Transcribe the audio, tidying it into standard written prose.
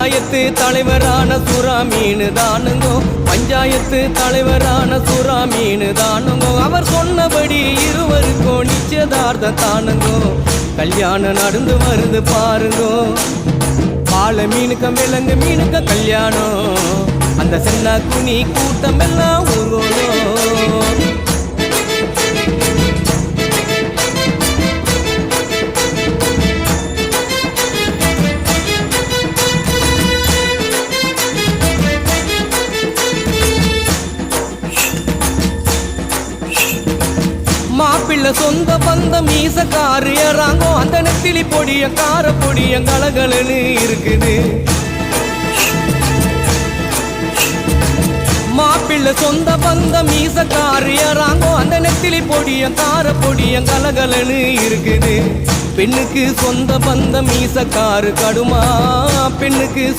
பஞ்சாயத்து தலைவரான சுறா மீனு தானுங்கோ, பஞ்சாயத்து தலைவரான சுறா மீனு தானுங்கோ. அவர் சொன்னபடி இருவருக்கும் நிச்சயதார்த்தம் தானுங்கோ. கல்யாணம் நடந்து வருது பாருங்கோ. பால மீனுக்க விலங்கு மீனுக்க கல்யாணம். அந்த சென்னா குனி கூட்டம் எல்லாம் ஊர்வலம். மாப்பிள்ள சொந்த பந்தம் மீசக்காரு ஏறாங்கோ. அந்த நெத்திலி பொடிய கார பொடிய கலகலன்னு இருக்குது. மாப்பிள்ள சொந்த பந்தம் மீசக்காரு ஏறாங்கோ. அந்த நெத்திலி பொடிய கார பொடிய கலகலன்னு இருக்குது. பெண்ணுக்கு சொந்த பந்தம் மீசக்காரு கடுமா, பெண்ணுக்கு